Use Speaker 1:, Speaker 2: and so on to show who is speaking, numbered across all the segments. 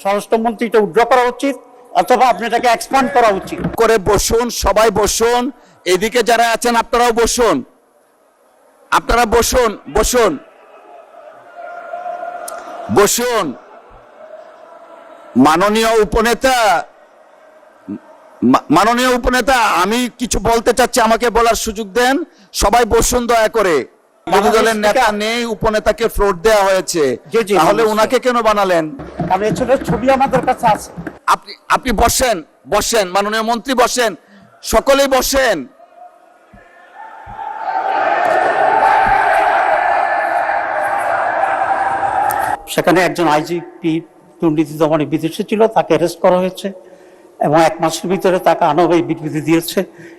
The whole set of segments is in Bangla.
Speaker 1: স্বরাষ্ট্রমন্ত্রী এটা উইথড্র করা উচিত, অথবা আপনি এটাকে এক্সপ্যান্ড করা উচিত।
Speaker 2: করে বসুন, সবাই বসুন, এদিকে যারা আছেন আপনারাও বসুন, আপনারা বসুন বসুন বসুন। মাননীয় উপনেতা, আমি কিছু বলতে চাচ্ছি, আমাকে বলার সুযোগ দেন। সবাই বসুন দয়া করে। বিরোধী দলের নেতা নেই, উপনেতাকে ফ্লোর দেওয়া হয়েছে, তাহলে উনাকে কেন বানালেন?
Speaker 1: কারণ এই ছবি আমাদের কাছে আছে।
Speaker 2: আপনি বসেন, বসেন, মাননীয় মন্ত্রী বসেন, সকলেই বসেন।
Speaker 1: সেখানে একজন আইজিপি দুর্নীতি দমনে বিদেশে ছিল, তাকে অ্যারেস্ট করা হয়েছে এবং 1 মাসের ভিতরে তাকে আনবাই বিবৃতি দিয়েছে।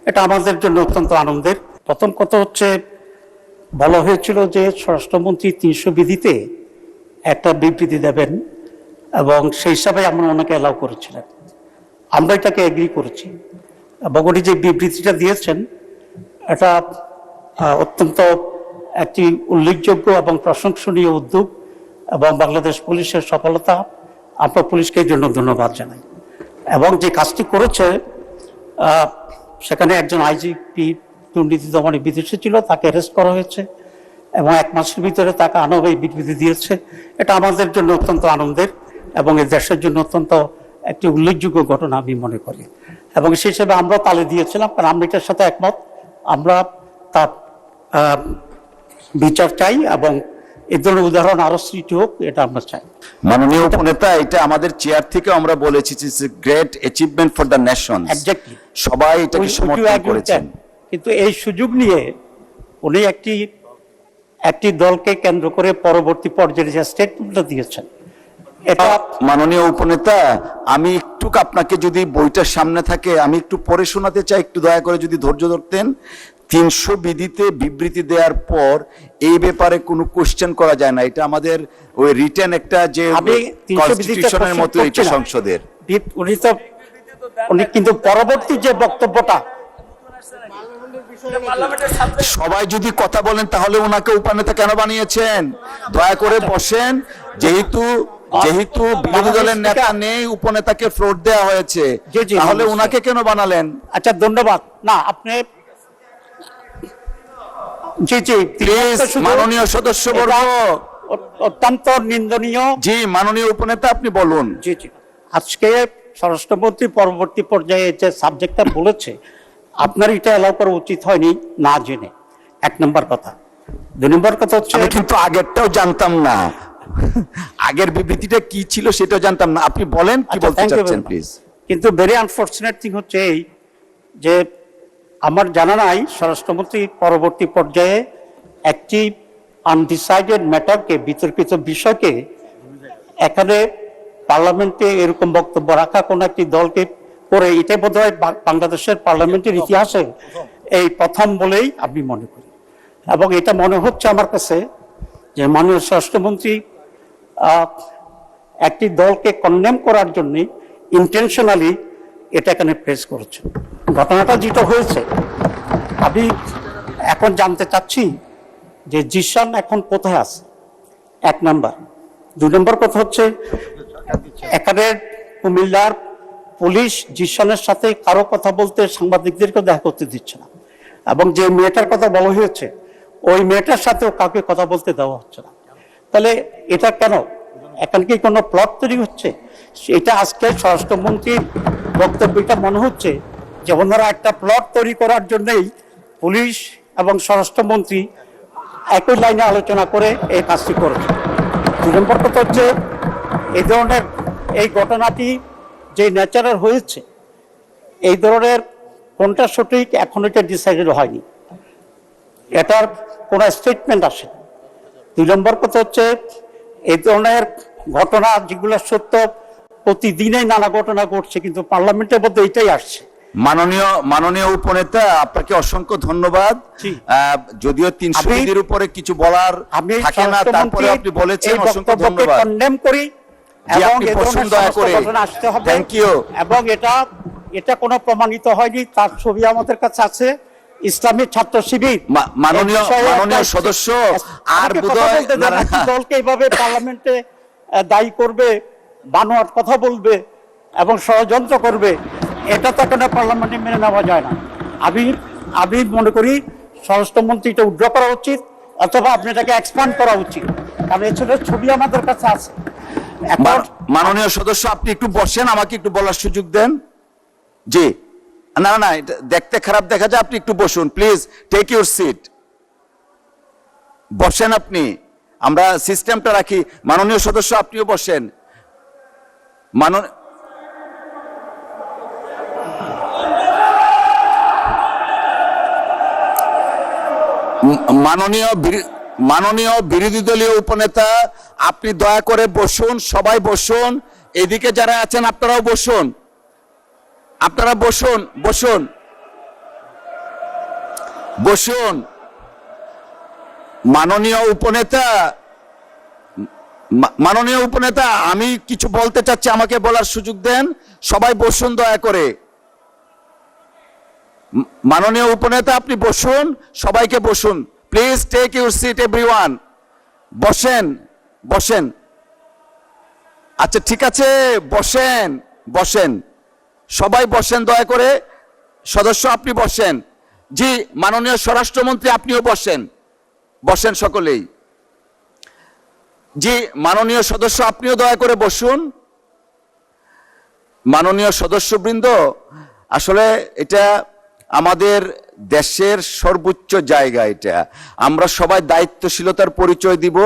Speaker 1: এটা আমাদের জন্য অত্যন্ত আনন্দের। প্রথম কথা হচ্ছে, বলা হয়েছিল যে স্বরাষ্ট্রমন্ত্রী 300 বিধিতে একটা বিবৃতি দেবেন এবং সেই হিসাবে আমরা ওনাকে অ্যালাউ করেছিলেন। আমরা এটাকে এগ্রি করেছি এবং উনি যে বিবৃতিটা দিয়েছেন এটা অত্যন্ত একটি উল্লেখযোগ্য এবং প্রশংসনীয় উদ্যোগ এবং বাংলাদেশ পুলিশের সফলতা। আমরা পুলিশকে এই জন্য ধন্যবাদ জানাই। এবং যে কাজটি করেছে, সেখানে একজন আইজিপি দুর্নীতি দমনে বিদেশে ছিল, তাকে অ্যারেস্ট করা হয়েছে এবং 1 মাসের ভিতরে তাকে আনবাই বিবৃতি দিয়েছে। এটা আমাদের জন্য অত্যন্ত আনন্দের এবং এই দেশের জন্য অত্যন্ত একটি উল্লেখযোগ্য ঘটনা আমি মনে করি। এবং সেই হিসেবে আমরা তালে দিয়েছিলাম, কারণ আমরা এটার সাথে একমত। আমরা তার বিচার চাই এবং এই ধরনের উদাহরণ আরো সৃষ্টি হোক, এটা আমরা চাই।
Speaker 2: মাননীয় উপনেতা, এটা আমাদের চেয়ার থেকে আমরা বলেছি, it's a great achievement for the nation.
Speaker 1: Exactly,
Speaker 2: সবাই এটাকে সমর্থন করেছেন।
Speaker 1: কিন্তু এই সুযোগ নিয়ে উনি একটি দলকে কেন্দ্র করে পরবর্তী পর্যায়ে যে স্টেটমেন্টটা দিয়েছেন, এটা
Speaker 2: মাননীয় উপনেতা, আমি একটু আপনাকে, যদি বইটার সামনে থাকে, আমি একটু পড়ে শোনাতে চাই, একটু দয়া করে যদি ধৈর্য ধরতেন। 300 বিধিতে বিবৃতি দেওয়ার পর এই ব্যাপারে কোনো কোশ্চেন করা যায় না। এটা আমাদের ওই রিটেন একটা যে কনস্টিটিউশনের মতো এটা সংসদের।
Speaker 1: উনি কিন্তু পরবর্তী যে বক্তব্যটা,
Speaker 2: সবাই যদি কথা বলেন তাহলে ওনাকে উপনেতা কেন বানিয়েছেন? দয়া করে বসেন। যেহেতু বিরোধী দলের নেতা নেই, উপনেতাকে ফ্লোর দেওয়া হয়েছে, তাহলে ওনাকে কেন বানালেন?
Speaker 1: আচ্ছা, ধন্যবাদ। না, আপনি
Speaker 2: প্লিজ, মাননীয় সদস্যবর্গ,
Speaker 1: অত্যন্ত নিন্দনীয়।
Speaker 2: জি, মাননীয় উপনেতা, আপনি বলুন।
Speaker 1: জি, আজকে স্বরাষ্ট্রমন্ত্রী পরবর্তী পর্যায়ে যে সাবজেক্টটা বলেছে, আপনার এটা এলাও করা উচিত হয়নি না জেনে, 1 নম্বর কথা। 2 নম্বর কথা হচ্ছে,
Speaker 2: আমি কিন্তু আগেরটাও জানতাম না, আগের বিবৃতিটা কি ছিল সেটাও জানতাম না। আপনি বলেন, কি বলতে চাচ্ছেন প্লিজ।
Speaker 1: কিন্তু ভেরি আনফরচুনেট থিং হচ্ছে এই যে আমার জানা নাই স্বরাষ্ট্রমন্ত্রী পরবর্তী পর্যায়ে একটি আনডিসাইডেড ম্যাটারকে, বিতর্কিত বিষয়কে এখানে পার্লামেন্টে এরকম বক্তব্য রাখা কোন একটি দলকে করে, এটাই বোধহয় বাংলাদেশের পার্লামেন্টের ইতিহাসে এই প্রথম বলেই আমি মনে করি। এবং এটা মনে হচ্ছে আমার কাছে যে মাননীয় স্বরাষ্ট্রমন্ত্রী একটি দলকে কন্ডেম করার জন্য ইন্টেনশনালি এটা এখানে প্রেস করেছে। ঘটনাটা যেটা হয়েছে, আমি এখন জানতে চাচ্ছি যে জিশান এখন কোথায় আছে, 1 নাম্বার। 2 নম্বর কথা হচ্ছে, এখানে কুমিল্লার পুলিশ জিশানের সাথে কারো কথা বলতে, সাংবাদিকদেরকে দেখা করতে দিচ্ছে না। এবং যে মেয়েটার কথা বলা হয়েছে, ওই মেয়েটার সাথেও কাউকে কথা বলতে দেওয়া হচ্ছে না। তাহলে এটা কেন? এখন কি কোনো প্লট তৈরি হচ্ছে? এটা আজকে স্বরাষ্ট্রমন্ত্রীর বক্তব্যটা মনে হচ্ছে যে ওনারা একটা প্লট তৈরি করার জন্যই পুলিশ এবং স্বরাষ্ট্রমন্ত্রী একই লাইনে আলোচনা করে এই কাজটি করেছে। 2 নম্বর কথা হচ্ছে, এই ধরনের এই ঘটনাটি যে ন্যাচারাল হয়েছে, এই ধরনের কোনটা সঠিক এখন এটা ডিসাইডেড হয়নি, এটার কোনো স্টেটমেন্ট আসে। 2 নম্বর কথা হচ্ছে, এই ধরনের ঘটনা যেগুলো সত্য, প্রতিদিনই নানা ঘটনা ঘটছে, কিন্তু পার্লামেন্টের মধ্যে এটাই আসছে।
Speaker 2: মাননীয় উপনেতা, আপনাকে অসংখ্য ধন্যবাদ। যদিও 300 বিধির উপরে কিছু বলার থাকে না, তারপরে আপনি বলেছেন, অসংখ্য ধন্যবাদ।
Speaker 1: কন্ডেম করি এবং এই ধরনের ঘটনা আসতে হবে।
Speaker 2: Thank you.
Speaker 1: এবং এটা কোনো প্রমাণিত হয়নি, তার ছবি আমাদের কাছে আছে। ইসলামী ছাত্র শিবির
Speaker 2: মাননীয় সদস্য আর
Speaker 1: দলকে এইভাবে পার্লামেন্টে দায়ী করবে, বানোয়াট কথা বলবে এবং ষড়যন্ত্র করবে, এটা তো এখানে পার্লামেন্টে মেনে নেওয়া যায় না। আমি আমি মনে করি স্বরাষ্ট্রমন্ত্রী এটা উইথড্র করা উচিত, অথবা আপনি এটাকে এক্সপ্যান্ড করা উচিত, কারণ এই ছেলের ছবি আমাদের কাছে আছে। এখন
Speaker 2: মাননীয় সদস্য, আপনি একটু বসেন, আমাকে একটু বলার সুযোগ দেন। জি, না না, এটা দেখতে খারাপ দেখা যায়, আপনি একটু বসুন প্লিজ, টেক ইউর সিট, বসেন আপনি, আমরা সিস্টেমটা রাখি। মাননীয় সদস্য, আপনিও বসেন। মাননীয় বিরোধী দলীয় উপনেতা, আপনি দয়া করে বসুন, সবাই বসুন, এদিকে যারা আছেন আপনারাও বসুন, আপনারা বসুন বসুন বসুন। মাননীয় উপনেতা, আমি কিছু বলতে চাচ্ছি, আমাকে বলার সুযোগ দেন, সবাই বসুন দয়া করে। মাননীয় উপনেতা, আপনি বসুন, সবাইকে বসুন, please take your seat everyone, বসেন বসেন। আচ্ছা ঠিক আছে, বসেন বসেন, সবাই বসেন দয়া করে। সদস্য আপনি বসেন। জি, মাননীয় স্বরাষ্ট্রমন্ত্রী আপনিও বসেন, বসেন সকলেই। জি, মাননীয় সদস্য আপনিও দয়া করে বসুন। মাননীয় সদস্যবৃন্দ, আসলে এটা আমাদের দেশের সর্বোচ্চ জায়গা, এটা আমরা সবাই দায়িত্বশীলতার পরিচয় দিব।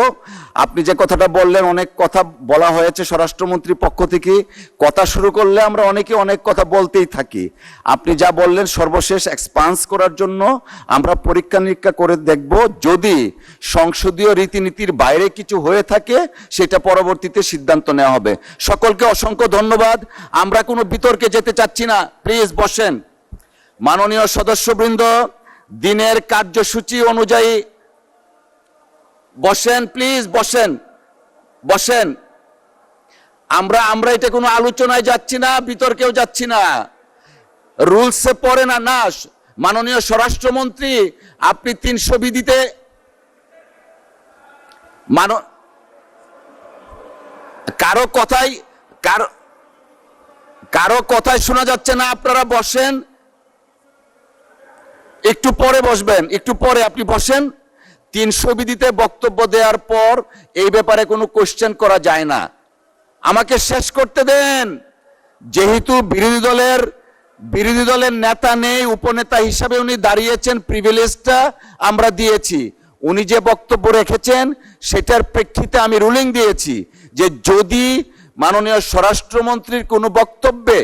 Speaker 2: আপনি যে কথাটা বললেন, অনেক কথা বলা হয়েছে স্বরাষ্ট্রমন্ত্রীর পক্ষ থেকে, কথা শুরু করলে আমরা অনেকে অনেক কথা বলতেই থাকি। আপনি যা বললেন সর্বশেষ এক্সপান্স করার জন্য আমরা পরীক্ষা নিরীক্ষা করে দেখব, যদি সংসদীয় রীতিনীতির বাইরে কিছু হয়ে থাকে সেটা পরবর্তীতে সিদ্ধান্ত নেওয়া হবে। সকলকে অসংখ্য ধন্যবাদ, আমরা কোনো বিতর্কে যেতে চাচ্ছি না, প্লিজ বসেন। মাননীয় সদস্যবৃন্দ, দিনের কার্যসূচি অনুযায়ী বসেন, প্লিজ বসেন বসেন। আমরা এটা কোনো আলোচনায় যাচ্ছি না, বিতর্কেও যাচ্ছি না, রুলসে পড়ে না। না, মাননীয় স্বরাষ্ট্রমন্ত্রী, আপনি 300 বিধিতে কারো কথাই শোনা যাচ্ছে না, আপনারা বসেন, একটু পরে বসবেন, একটু পরে আপনি বসেন। 300 বিধিতে বক্তব্য দেওয়ার পর এই ব্যাপারে কোনো কোশ্চেন করা যায় না। আমাকে শেষ করতে দেন। যেহেতু বিরোধী দলের নেতা নেই, উপনেতা হিসাবে উনি দাঁড়িয়েছেন, প্রিভিলেজটা আমরা দিয়েছি। উনি যে বক্তব্য রেখেছেন সেটার প্রেক্ষিতে আমি রুলিং দিয়েছি যে যদি মাননীয় স্বরাষ্ট্রমন্ত্রীর কোনো বক্তব্যে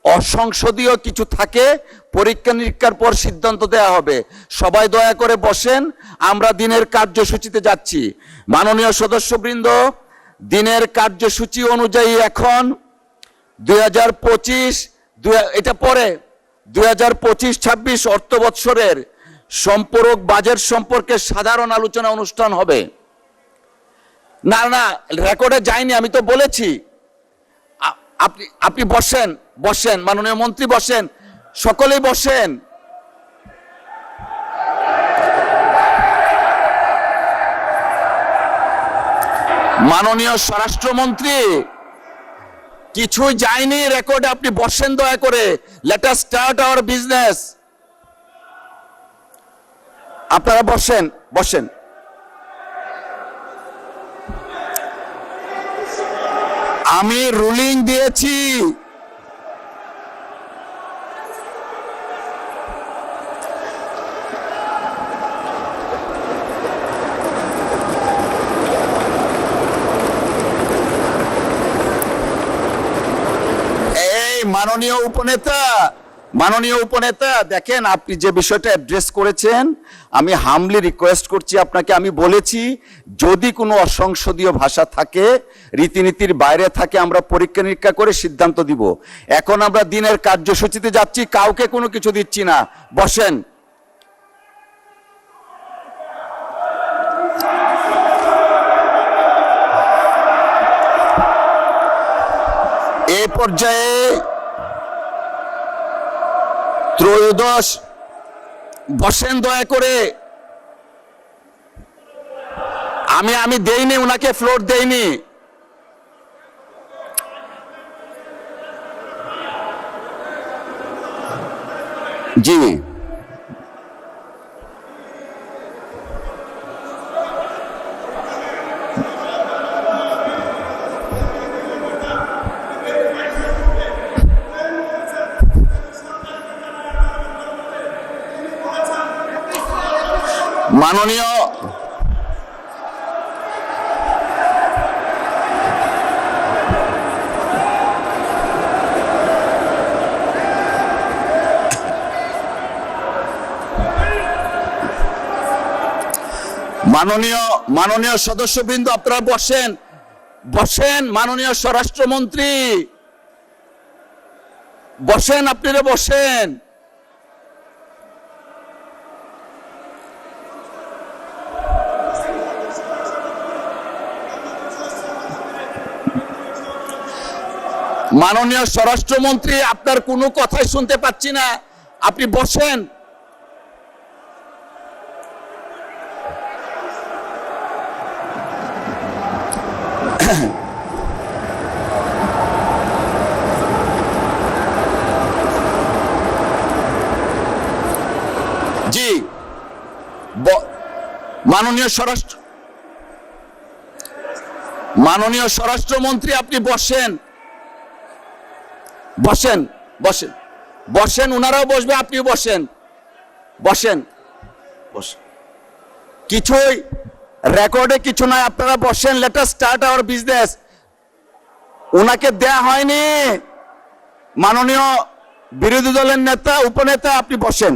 Speaker 2: অসংসদীয় কিছু থাকে, পরীক্ষা নিরীক্ষার পর সিদ্ধান্ত দেওয়া হবে। সবাই দয়া করে বসেন, আমরা দিনের কার্যসূচিতে যাচ্ছি। মাননীয় সদস্যবৃন্দ, দিনের কার্যসূচি অনুযায়ী এখন 2025 এটা পরে 2025-26 অর্থ বৎসরের সম্পূরক বাজেট সম্পর্কে সাধারণ আলোচনা অনুষ্ঠান হবে। না না, রেকর্ডে যায়নি, আমি তো বলেছি। আপনি বসেন বসেন, মাননীয় মন্ত্রী বসেন, সকলেই বসেন। মাননীয় স্বরাষ্ট্রমন্ত্রী, কিছুই যায়নি রেকর্ডে, আপনি বসেন দয়া করে। Let us start our business. আপনারা বসেন বসেন। আমি রুলিং দিয়েছি। মাননীয় উপনেতা, দেখেন আপনি যে বিষয়টা অ্যাড্রেস করেছেন, আমি হামলি রিকোয়েস্ট করছি আপনাকে। আমি বলেছি যদি কোনো অসংসদীয় ভাষা থাকে, রীতিনীতির বাইরে থাকে, আমরা পরীক্ষা নিরীক্ষা করে সিদ্ধান্ত দিব। এখন আমরা দিনের কার্যসূচিতে যাচ্ছি, কাউকে কোনো কিছু দিচ্ছি না। বসেন। এই পর্যায়ে ত্রয়োদশ, বসেন দয়া করে। আমি দেইনি, উনাকে ফ্লোর দেইনি। জি, মাননীয় মাননীয় সদস্যবৃন্দ, আপনারা বসেন বসেন। মাননীয় স্বরাষ্ট্রমন্ত্রী বসেন, আপনারা বসেন। মাননীয় স্বরাষ্ট্রমন্ত্রী, আপনার কোনো কথাই শুনতে পাচ্ছি না, আপনি বসেন। জি, মাননীয় স্বরাষ্ট্রমন্ত্রী, আপনি বসেন বসেন বসেন বসেন। ওনারাও বসবে, আপনিও বসেন বসেন বসেন। কিছুই রেকর্ডে কিছু নাই, আপনারা বসেন। Let us start our business. ওনাকে দেয়া হয়নি। মাননীয় বিরোধী দলের নেতা, উপনেতা, আপনি বসেন।